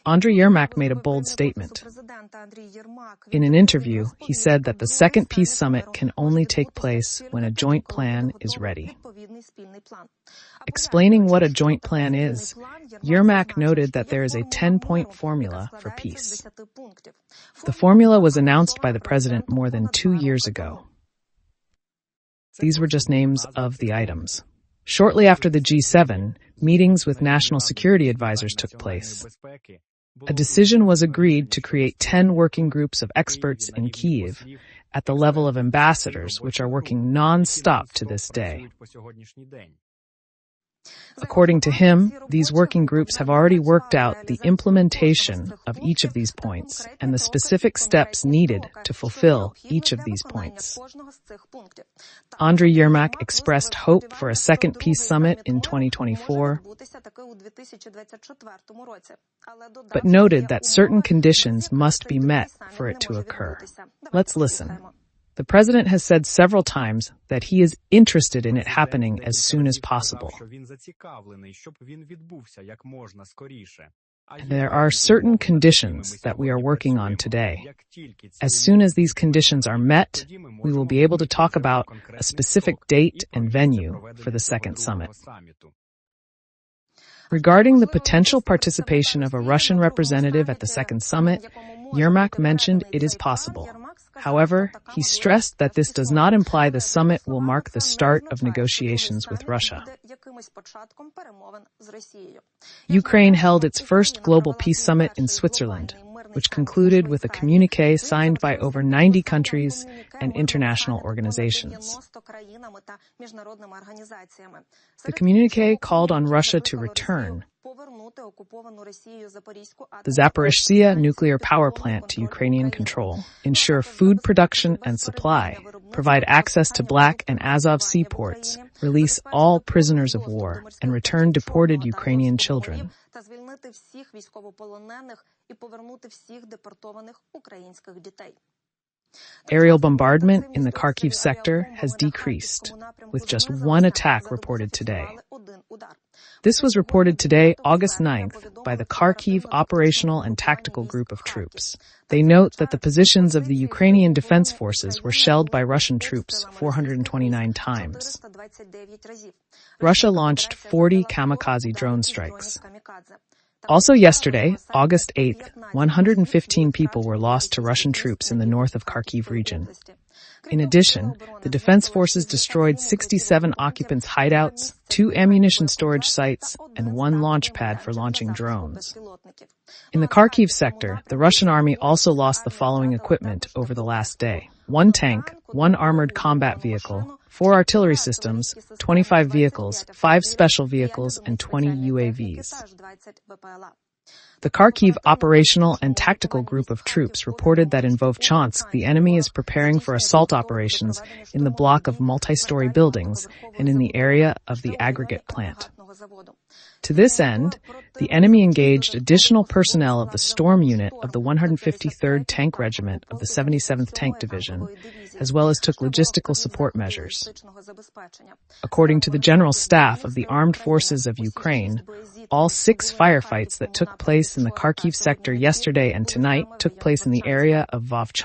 Andriy Yermak made a bold statement. In an interview, he said that the Second Peace Summit can only take place when a joint plan is ready. Explaining what a joint plan is, Yermak noted that there is a 10-point formula for peace. The formula was announced by the president more than 2 years ago. These were just names of the items. Shortly after the G7, meetings with national security advisors took place. A decision was agreed to create 10 working groups of experts in Kyiv at the level of ambassadors, which are working non-stop to this day. According to him, these working groups have already worked out the implementation of each of these points and the specific steps needed to fulfill each of these points. Andriy Yermak expressed hope for a second peace summit in 2024, but noted that certain conditions must be met for it to occur. Let's listen. The president has said several times that he is interested in it happening as soon as possible. And there are certain conditions that we are working on today. As soon as these conditions are met, we will be able to talk about a specific date and venue for the second summit. Regarding the potential participation of a Russian representative at the second summit, Yermak mentioned it is possible. However, he stressed that this does not imply the summit will mark the start of negotiations with Russia. Ukraine held its first global peace summit in Switzerland, which concluded with a communiqué signed by over 90 countries and international organizations. The communiqué called on Russia to return the Zaporizhzhia nuclear power plant to Ukrainian control, ensure food production and supply, provide access to Black and Azov seaports, release all prisoners of war, and return deported Ukrainian children. Aerial bombardment in the Kharkiv sector has decreased, with just one attack reported today. This was reported today, August 9th, by the Kharkiv Operational and Tactical Group of Troops. They note that the positions of the Ukrainian Defense Forces were shelled by Russian troops 429 times. Russia launched 40 kamikaze drone strikes. Also yesterday, August 8th, 115 people were lost to Russian troops in the north of Kharkiv region. In addition, the Defense Forces destroyed 67 occupants' hideouts, 2 ammunition storage sites, and 1 launch pad for launching drones. In the Kharkiv sector, the Russian army also lost the following equipment over the last day: 1 tank, 1 armored combat vehicle, 4 artillery systems, 25 vehicles, 5 special vehicles, and 20 UAVs. The Kharkiv Operational and Tactical Group of Troops reported that in Vovchansk, the enemy is preparing for assault operations in the block of multi-story buildings and in the area of the aggregate plant. To this end, the enemy engaged additional personnel of the Storm Unit of the 153rd Tank Regiment of the 77th Tank Division, as well as took logistical support measures. According to the General Staff of the Armed Forces of Ukraine, all 6 firefights that took place in the Kharkiv sector yesterday and tonight took place in the area of Vovchansk.